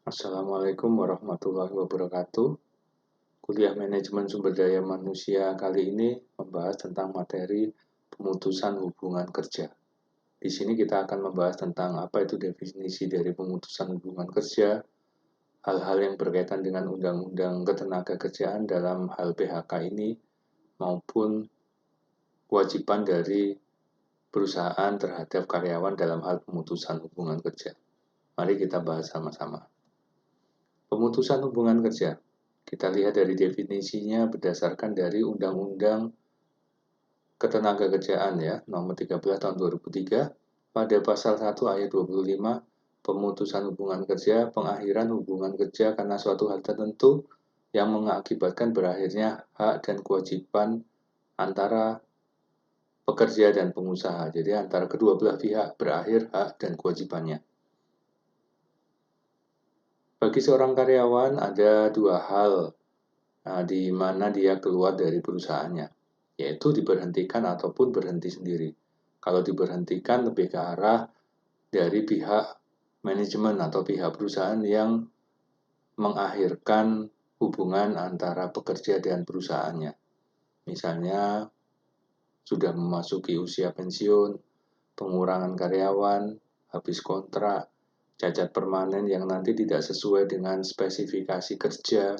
Assalamualaikum warahmatullahi wabarakatuh. Kuliah Manajemen Sumber Daya Manusia kali ini membahas tentang materi pemutusan hubungan kerja. Di sini kita akan membahas tentang apa itu definisi dari pemutusan hubungan kerja, hal-hal yang berkaitan dengan Undang-Undang Ketenagakerjaan dalam hal PHK ini, maupun kewajiban dari perusahaan terhadap karyawan dalam hal pemutusan hubungan kerja. Mari kita bahas sama-sama. Pemutusan hubungan kerja. Kita lihat dari definisinya berdasarkan dari Undang-Undang Ketenagakerjaan ya, nomor 13 tahun 2003, pada pasal 1 ayat 25, pemutusan hubungan kerja, pengakhiran hubungan kerja karena suatu hal tertentu yang mengakibatkan berakhirnya hak dan kewajiban antara pekerja dan pengusaha. Jadi antara kedua belah pihak berakhir hak dan kewajibannya. Bagi seorang karyawan ada dua hal di mana dia keluar dari perusahaannya, yaitu diberhentikan ataupun berhenti sendiri. Kalau diberhentikan lebih ke arah dari pihak manajemen atau pihak perusahaan yang mengakhirkan hubungan antara pekerja dan perusahaannya. Misalnya sudah memasuki usia pensiun, pengurangan karyawan, habis kontrak, cacat permanen yang nanti tidak sesuai dengan spesifikasi kerja,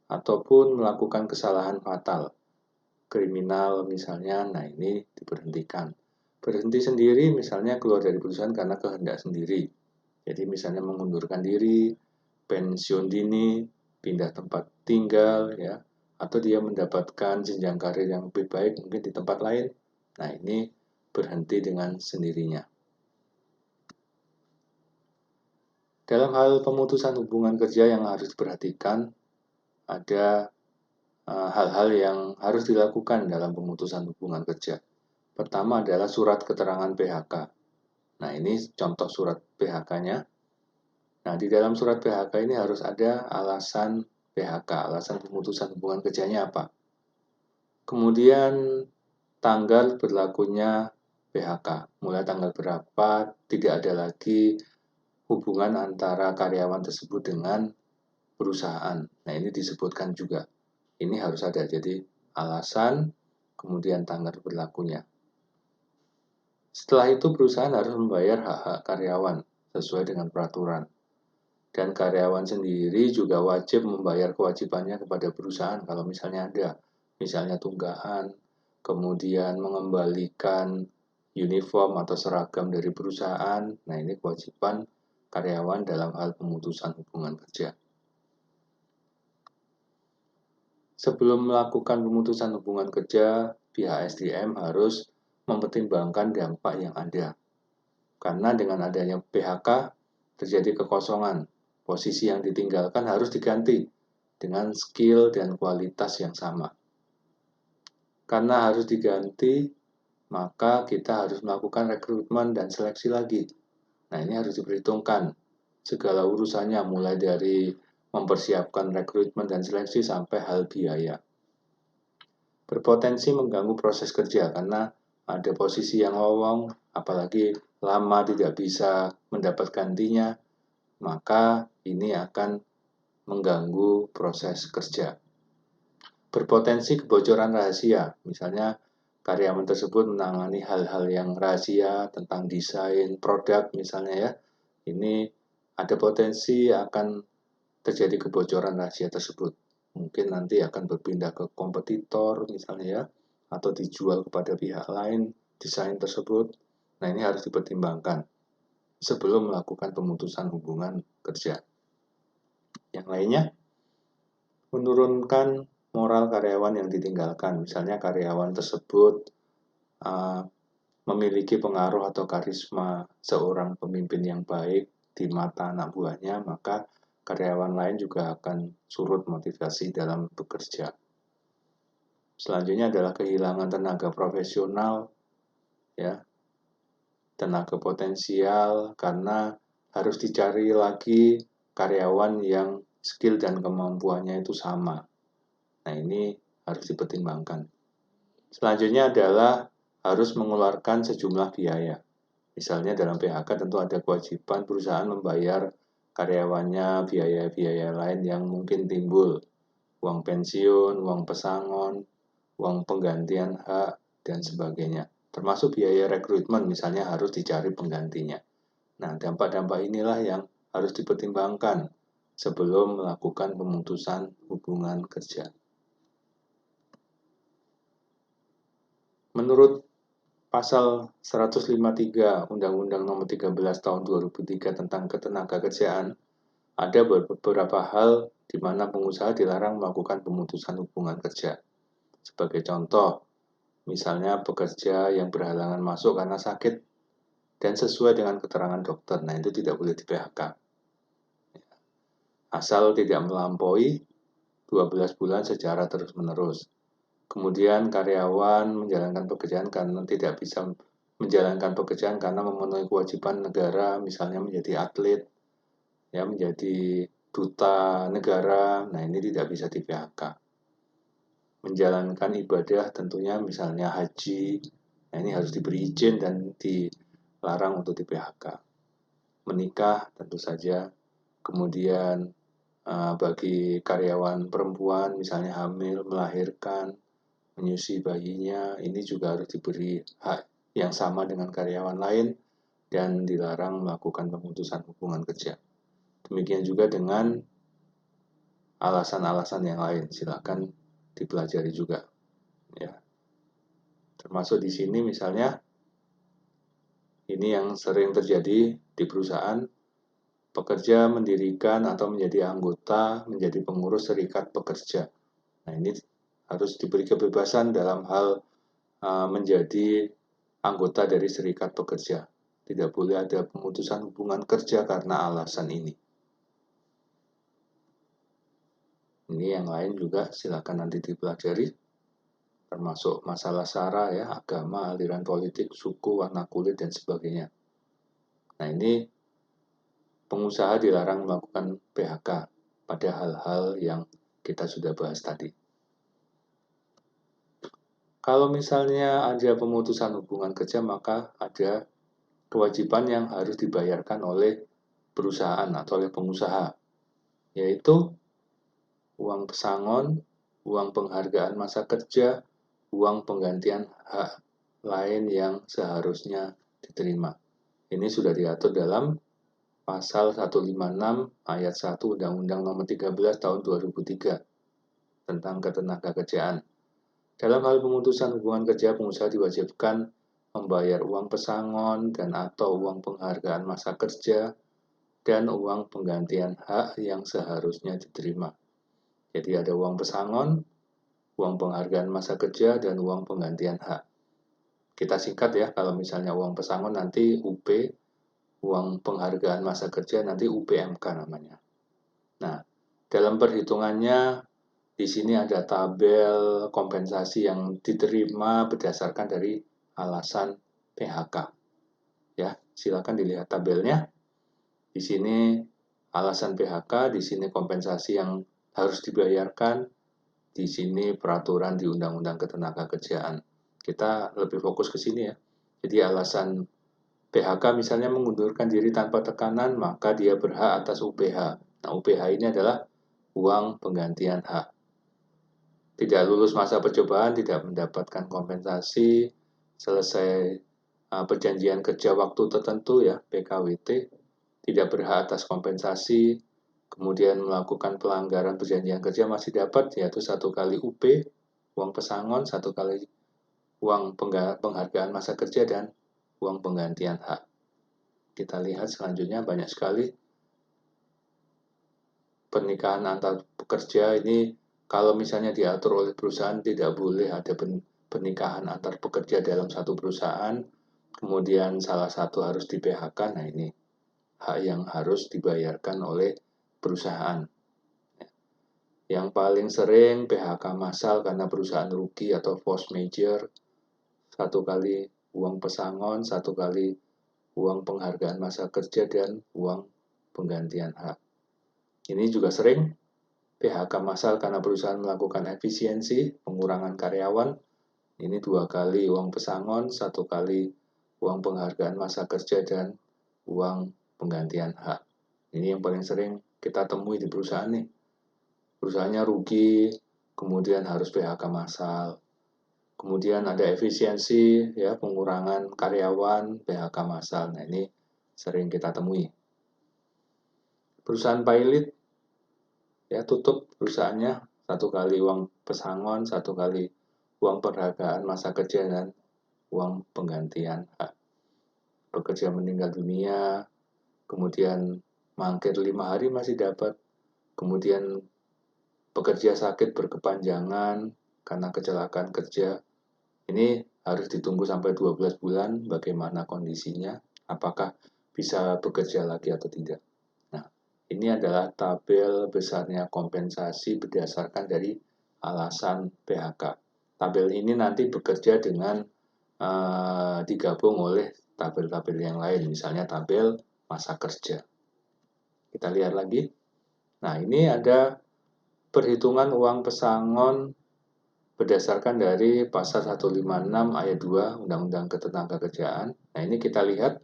ataupun melakukan kesalahan fatal, kriminal misalnya, nah ini diberhentikan. Berhenti sendiri misalnya keluar dari perusahaan karena kehendak sendiri. Jadi misalnya mengundurkan diri, pensiun dini, pindah tempat tinggal, ya, atau dia mendapatkan jenjang karir yang lebih baik mungkin di tempat lain. Nah ini berhenti dengan sendirinya. Dalam hal pemutusan hubungan kerja yang harus diperhatikan, ada hal-hal yang harus dilakukan dalam pemutusan hubungan kerja. Pertama adalah surat keterangan PHK. Nah, ini contoh surat PHK-nya. Nah, di dalam surat PHK ini harus ada alasan PHK, alasan pemutusan hubungan kerjanya apa. Kemudian tanggal berlakunya PHK, mulai tanggal berapa tidak ada lagi hubungan antara karyawan tersebut dengan perusahaan. Nah, ini disebutkan juga. Ini harus ada, jadi alasan, kemudian tanggal berlakunya. Setelah itu perusahaan harus membayar hak-hak karyawan sesuai dengan peraturan. Dan karyawan sendiri juga wajib membayar kewajibannya kepada perusahaan kalau misalnya ada. Misalnya tunggakan, kemudian mengembalikan uniform atau seragam dari perusahaan. Nah, ini kewajiban karyawan dalam hal pemutusan hubungan kerja. Sebelum melakukan pemutusan hubungan kerja, pihak SDM harus mempertimbangkan dampak yang ada. Karena dengan adanya PHK, terjadi kekosongan. Posisi yang ditinggalkan harus diganti dengan skill dan kualitas yang sama. Karena harus diganti, maka kita harus melakukan rekrutmen dan seleksi lagi. Nah, ini harus diperhitungkan segala urusannya, mulai dari mempersiapkan rekrutmen dan seleksi sampai hal biaya. Berpotensi mengganggu proses kerja karena ada posisi yang lowong, apalagi lama tidak bisa mendapat gantinya, maka ini akan mengganggu proses kerja. Berpotensi kebocoran rahasia, misalnya karyawan tersebut menangani hal-hal yang rahasia tentang desain produk misalnya ya, ini ada potensi akan terjadi kebocoran rahasia tersebut. Mungkin nanti akan berpindah ke kompetitor misalnya ya, atau dijual kepada pihak lain desain tersebut. Nah, ini harus dipertimbangkan sebelum melakukan pemutusan hubungan kerja. Yang lainnya, menurunkan moral karyawan yang ditinggalkan. Misalnya karyawan tersebut memiliki pengaruh atau karisma seorang pemimpin yang baik di mata anak buahnya, maka karyawan lain juga akan surut motivasi dalam bekerja. Selanjutnya adalah kehilangan tenaga profesional, ya, tenaga potensial, karena harus dicari lagi karyawan yang skill dan kemampuannya itu sama. Nah, ini harus dipertimbangkan. Selanjutnya adalah harus mengeluarkan sejumlah biaya. Misalnya dalam PHK tentu ada kewajiban perusahaan membayar karyawannya biaya-biaya lain yang mungkin timbul, uang pensiun, uang pesangon, uang penggantian hak, dan sebagainya. Termasuk biaya rekrutmen, misalnya harus dicari penggantinya. Nah, dampak-dampak inilah yang harus dipertimbangkan sebelum melakukan pemutusan hubungan kerja. Menurut Pasal 153 Undang-Undang Nomor 13 Tahun 2003 tentang Ketenagakerjaan, ada beberapa hal di mana pengusaha dilarang melakukan pemutusan hubungan kerja. Sebagai contoh, misalnya pekerja yang berhalangan masuk karena sakit dan sesuai dengan keterangan dokter, nah itu tidak boleh di PHK. Asal tidak melampaui 12 bulan secara terus-menerus. Kemudian karyawan menjalankan pekerjaan karena tidak bisa menjalankan pekerjaan karena memenuhi kewajiban negara, misalnya menjadi atlet, ya menjadi duta negara, nah ini tidak bisa di PHK. Menjalankan ibadah tentunya misalnya haji, nah ini harus diberi izin dan dilarang untuk di PHK. Menikah tentu saja, kemudian bagi karyawan perempuan misalnya hamil, melahirkan, menyusui bayinya, ini juga harus diberi hak yang sama dengan karyawan lain dan dilarang melakukan pemutusan hubungan kerja. Demikian juga dengan alasan-alasan yang lain, silakan dipelajari juga. Ya. Termasuk di sini misalnya, ini yang sering terjadi di perusahaan, pekerja mendirikan atau menjadi anggota, menjadi pengurus serikat pekerja. Nah ini harus diberi kebebasan dalam hal menjadi anggota dari serikat pekerja. Tidak boleh ada pemutusan hubungan kerja karena alasan ini. Ini yang lain juga silakan nanti dipelajari, termasuk masalah SARA ya, agama, aliran politik, suku, warna kulit, dan sebagainya. Nah ini pengusaha dilarang melakukan PHK pada hal-hal yang kita sudah bahas tadi. Kalau misalnya ada pemutusan hubungan kerja, maka ada kewajiban yang harus dibayarkan oleh perusahaan atau oleh pengusaha, yaitu uang pesangon, uang penghargaan masa kerja, uang penggantian hak lain yang seharusnya diterima. Ini sudah diatur dalam Pasal 156 Ayat 1 Undang-Undang Nomor 13 Tahun 2003 tentang Ketenagakerjaan. Dalam hal pemutusan hubungan kerja, pengusaha diwajibkan membayar uang pesangon dan atau uang penghargaan masa kerja dan uang penggantian hak yang seharusnya diterima. Jadi ada uang pesangon, uang penghargaan masa kerja, dan uang penggantian hak. Kita singkat ya, kalau misalnya uang pesangon nanti UP, uang penghargaan masa kerja nanti UPMK namanya. Nah, dalam perhitungannya di sini ada tabel kompensasi yang diterima berdasarkan dari alasan PHK. Ya, silakan dilihat tabelnya. Di sini alasan PHK, di sini kompensasi yang harus dibayarkan, di sini peraturan di Undang-Undang Ketenagakerjaan. Kita lebih fokus ke sini ya. Jadi alasan PHK misalnya mengundurkan diri tanpa tekanan, maka dia berhak atas UPH. Nah, UPH ini adalah uang penggantian hak. Tidak lulus masa percobaan, tidak mendapatkan kompensasi, selesai perjanjian kerja waktu tertentu ya, PKWT, tidak berhak atas kompensasi, kemudian melakukan pelanggaran perjanjian kerja masih dapat, yaitu 1 kali UP, uang pesangon, 1 kali uang penghargaan masa kerja, dan uang penggantian hak. Kita lihat selanjutnya banyak sekali pernikahan antar pekerja ini. Kalau misalnya diatur oleh perusahaan, tidak boleh ada pernikahan antar pekerja dalam satu perusahaan, kemudian salah satu harus di PHK, nah ini hak yang harus dibayarkan oleh perusahaan. Yang paling sering PHK massal karena perusahaan rugi atau force majeure, 1 kali uang pesangon, 1 kali uang penghargaan masa kerja, dan uang penggantian hak. Ini juga sering PHK massal karena perusahaan melakukan efisiensi, pengurangan karyawan. Ini 2 kali uang pesangon, 1 kali uang penghargaan masa kerja, dan uang penggantian hak. Ini yang paling sering kita temui di perusahaan nih. Perusahaannya rugi, kemudian harus PHK massal. Kemudian ada efisiensi, ya, pengurangan karyawan, PHK massal. Nah, ini sering kita temui. Perusahaan pilot, ya, tutup perusahaannya, 1 kali uang pesangon, 1 kali uang penghargaan masa kerja, dan uang penggantian hak. Pekerja meninggal dunia, kemudian mangkir 5 hari masih dapat, kemudian pekerja sakit berkepanjangan karena kecelakaan kerja, ini harus ditunggu sampai 12 bulan bagaimana kondisinya, apakah bisa bekerja lagi atau tidak. Nah, ini adalah tabel besarnya kompensasi berdasarkan dari alasan PHK. Tabel ini nanti bekerja dengan digabung oleh tabel-tabel yang lain, misalnya tabel masa kerja. Kita lihat lagi. Nah, ini ada perhitungan uang pesangon berdasarkan dari pasal 156 ayat 2 Undang-Undang Ketenagakerjaan. Nah, ini kita lihat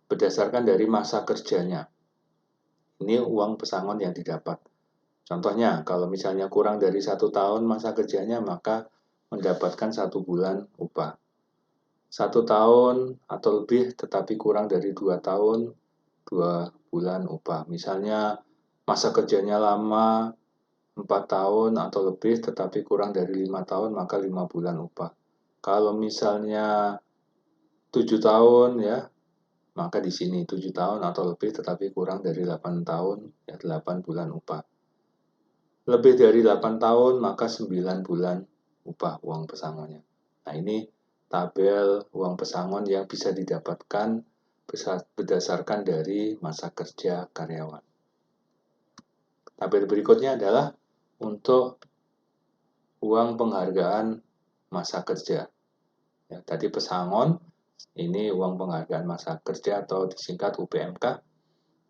berdasarkan dari masa kerjanya. Ini uang pesangon yang didapat. Contohnya, kalau misalnya kurang dari 1 tahun masa kerjanya, maka mendapatkan 1 bulan upah. 1 tahun atau lebih tetapi kurang dari 2 tahun, 2 bulan upah. Misalnya masa kerjanya lama, 4 tahun atau lebih tetapi kurang dari 5 tahun, maka 5 bulan upah. Kalau misalnya 7 tahun, ya, maka di sini 7 tahun atau lebih tetapi kurang dari 8 tahun, ya, 8 bulan upah. Lebih dari 8 tahun, maka 9 bulan upah uang pesangonnya. Nah, ini tabel uang pesangon yang bisa didapatkan berdasarkan dari masa kerja karyawan. Tabel berikutnya adalah untuk uang penghargaan masa kerja. Ya, tadi pesangon, ini uang penghargaan masa kerja atau disingkat UPMK.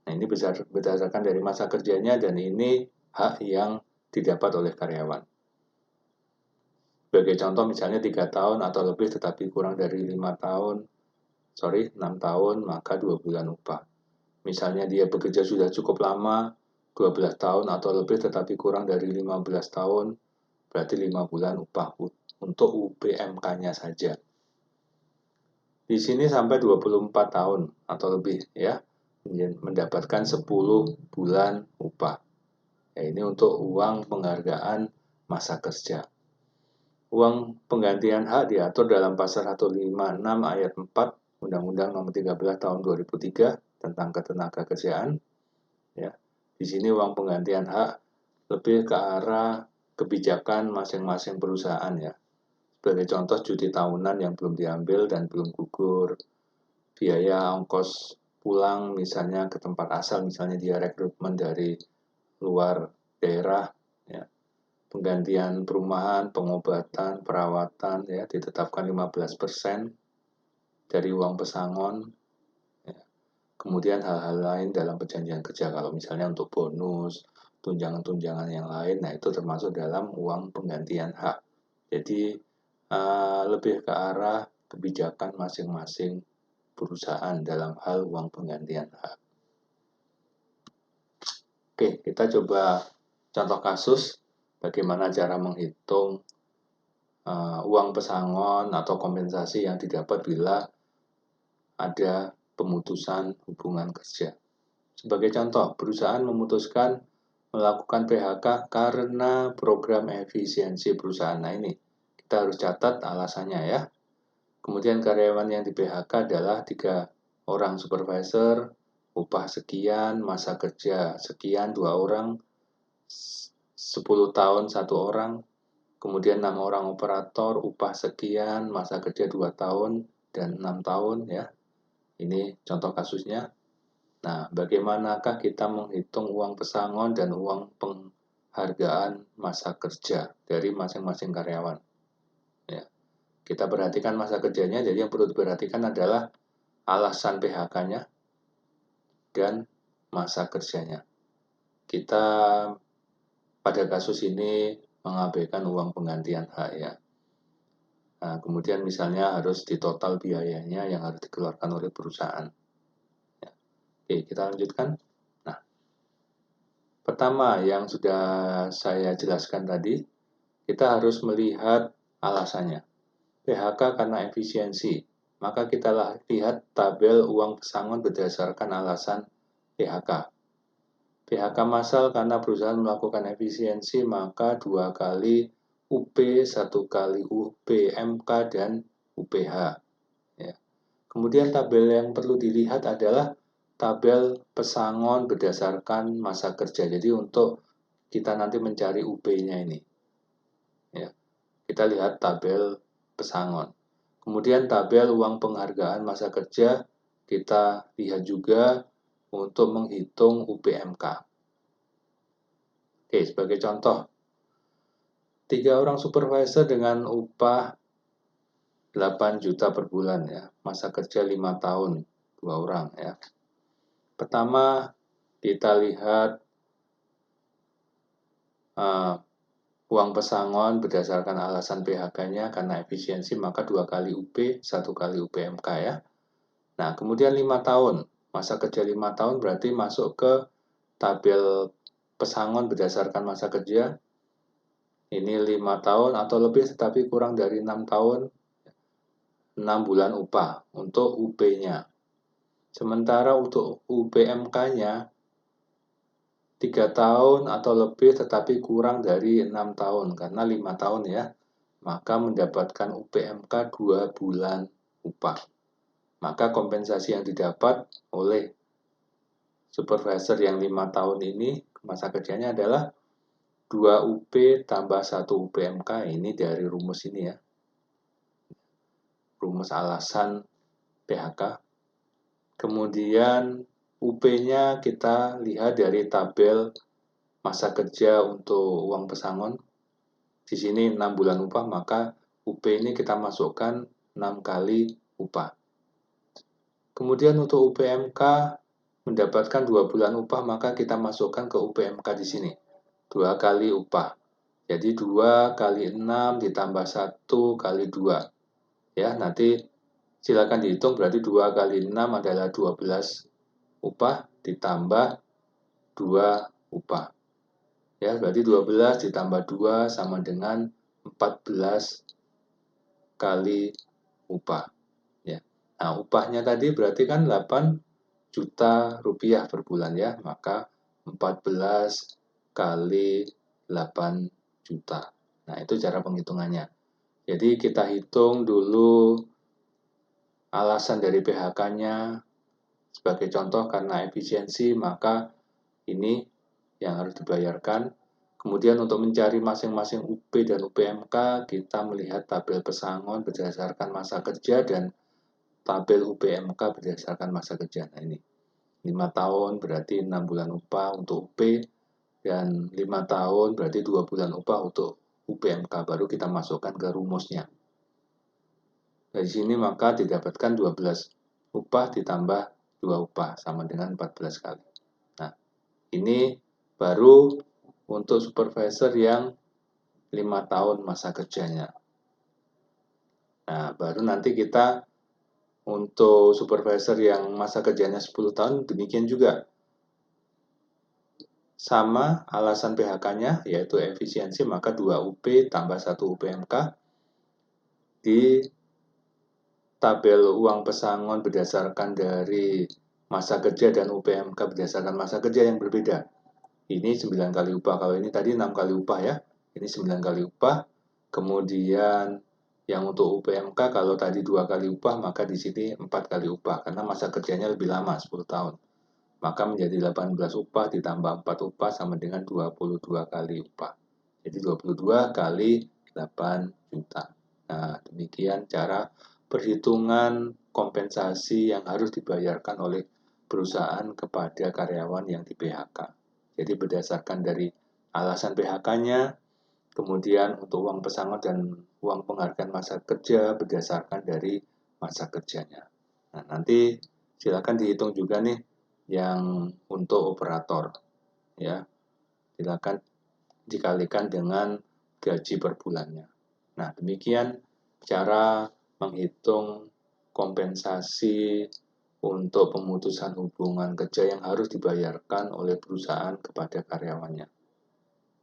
Nah, ini berdasarkan dari masa kerjanya dan ini hak yang didapat oleh karyawan. Sebagai contoh misalnya 3 tahun atau lebih tetapi kurang dari 6 tahun, maka 2 bulan upah. Misalnya dia bekerja sudah cukup lama, 12 tahun atau lebih tetapi kurang dari 15 tahun, berarti 5 bulan upah untuk UPMK-nya saja. Di sini sampai 24 tahun atau lebih, ya, mendapatkan 10 bulan upah. Ya, ini untuk uang penghargaan masa kerja. Uang penggantian hak diatur dalam pasal 156 ayat 4 Undang-Undang Nomor 13 Tahun 2003 tentang Ketenagakerjaan. Ya, di sini uang penggantian hak lebih ke arah kebijakan masing-masing perusahaan, ya. Sebagai contoh, cuti tahunan yang belum diambil dan belum gugur, biaya ongkos pulang misalnya ke tempat asal, misalnya dia rekrutmen dari luar daerah, ya. Penggantian perumahan, pengobatan, perawatan, ya, ditetapkan 15% dari uang pesangon. Ya. Kemudian hal-hal lain dalam perjanjian kerja, kalau misalnya untuk bonus, tunjangan-tunjangan yang lain, nah itu termasuk dalam uang penggantian hak. Jadi lebih ke arah kebijakan masing-masing perusahaan dalam hal uang penggantian hak. Oke, kita coba contoh kasus bagaimana cara menghitung uang pesangon atau kompensasi yang didapat bila ada pemutusan hubungan kerja. Sebagai contoh, perusahaan memutuskan melakukan PHK karena program efisiensi perusahaan. Nah, ini kita harus catat alasannya, ya. Kemudian karyawan yang di PHK adalah 3 orang supervisor, upah sekian, masa kerja sekian 2 orang, 10 tahun 1 orang, kemudian 6 orang operator, upah sekian, masa kerja 2 tahun, dan 6 tahun, ya. Ini contoh kasusnya. Nah, bagaimanakah kita menghitung uang pesangon dan uang penghargaan masa kerja dari masing-masing karyawan? Ya. Kita perhatikan masa kerjanya, jadi yang perlu diperhatikan adalah alasan PHK-nya dan masa kerjanya. Kita pada kasus ini mengabaikan uang penggantian hak, ya. Nah, kemudian misalnya harus ditotal biayanya yang harus dikeluarkan oleh perusahaan. Ya. Oke, kita lanjutkan. Nah, Pertama, yang sudah saya jelaskan tadi, kita harus melihat alasannya. PHK karena efisiensi, maka kita lihat tabel uang pesangon berdasarkan alasan PHK. PHK massal karena perusahaan melakukan efisiensi, maka 2 kali UP, 1 kali UPMK, dan UPH. Ya. Kemudian tabel yang perlu dilihat adalah tabel pesangon berdasarkan masa kerja. Jadi untuk kita nanti mencari UP-nya ini. Ya. Kita lihat tabel pesangon. Kemudian tabel uang penghargaan masa kerja, kita lihat juga untuk menghitung UPMK. Oke, sebagai contoh, 3 orang supervisor dengan upah 8 juta per bulan ya, masa kerja 5 tahun, 2 orang ya. Pertama, kita lihat uang pesangon berdasarkan alasan PHK-nya karena efisiensi, maka 2 kali UP, 1 kali UPMK ya. Nah, kemudian 5 tahun, masa kerja 5 tahun berarti masuk ke tabel pesangon berdasarkan masa kerja. Ini 5 tahun atau lebih tetapi kurang dari 6 tahun, 6 bulan upah untuk UP-nya. Sementara untuk UPMK-nya 3 tahun atau lebih tetapi kurang dari 6 tahun, karena 5 tahun ya, maka mendapatkan UPMK 2 bulan upah. Maka kompensasi yang didapat oleh supervisor yang 5 tahun ini, masa kerjanya adalah 2 UP tambah 1 UPMK, ini dari rumus ini ya. Rumus alasan PHK. Kemudian UP-nya kita lihat dari tabel masa kerja untuk uang pesangon. Di sini 6 bulan upah, maka UP ini kita masukkan 6 kali upah. Kemudian untuk UPMK mendapatkan 2 bulan upah, maka kita masukkan ke UPMK di sini. 2 kali upah. Jadi 2 kali 6 ditambah 1 kali 2. Ya, nanti silakan dihitung, berarti 2 kali 6 adalah 12 upah ditambah 2 upah. Ya, berarti 12 ditambah 2 sama dengan 14 kali upah. Ya. Nah, upahnya tadi berarti kan 8 juta rupiah per bulan ya, maka 14 kali 8 juta. Nah, itu cara penghitungannya. Jadi kita hitung dulu alasan dari PHK-nya. Sebagai contoh, karena efisiensi, maka ini yang harus dibayarkan. Kemudian untuk mencari masing-masing UP dan UPMK, kita melihat tabel pesangon berdasarkan masa kerja dan tabel UPMK berdasarkan masa kerja. Nah ini, 5 tahun berarti 6 bulan upah untuk UP, dan 5 tahun berarti 2 bulan upah untuk UPMK, baru kita masukkan ke rumusnya. Dari sini maka didapatkan 12 upah ditambah 2 upah, sama dengan 14 kali. Nah, ini baru untuk supervisor yang 5 tahun masa kerjanya. Nah, baru nanti kita untuk supervisor yang masa kerjanya 10 tahun, demikian juga. Sama alasan PHK-nya, yaitu efisiensi, maka 2 UP tambah 1 UPMK. Di tabel uang pesangon berdasarkan dari masa kerja dan UPMK berdasarkan masa kerja yang berbeda. Ini 9 kali upah, kalau ini tadi 6 kali upah ya. Ini 9 kali upah. Kemudian yang untuk UPMK kalau tadi 2 kali upah, maka di sini 4 kali upah karena masa kerjanya lebih lama, 10 tahun. Maka menjadi 18 upah ditambah 4 upah sama dengan 22 kali upah. Jadi 22 kali 8 juta. Nah, demikian cara perhitungan kompensasi yang harus dibayarkan oleh perusahaan kepada karyawan yang di PHK. Jadi berdasarkan dari alasan PHK-nya, kemudian untuk uang pesangon dan uang penghargaan masa kerja berdasarkan dari masa kerjanya. Nah, nanti silakan dihitung juga nih yang untuk operator. Ya, silakan dikalikan dengan gaji per bulannya. Nah, demikian cara menghitung kompensasi untuk pemutusan hubungan kerja yang harus dibayarkan oleh perusahaan kepada karyawannya.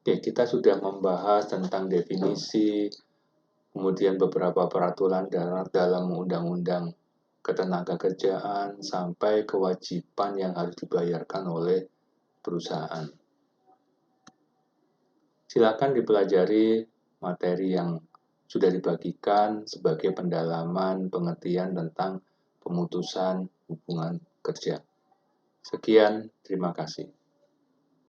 Oke, kita sudah membahas tentang definisi, kemudian beberapa peraturan dalam undang-undang ketenagakerjaan, sampai kewajiban yang harus dibayarkan oleh perusahaan. Silakan dipelajari materi yang sudah dibagikan sebagai pendalaman pengertian tentang pemutusan hubungan kerja. Sekian, terima kasih.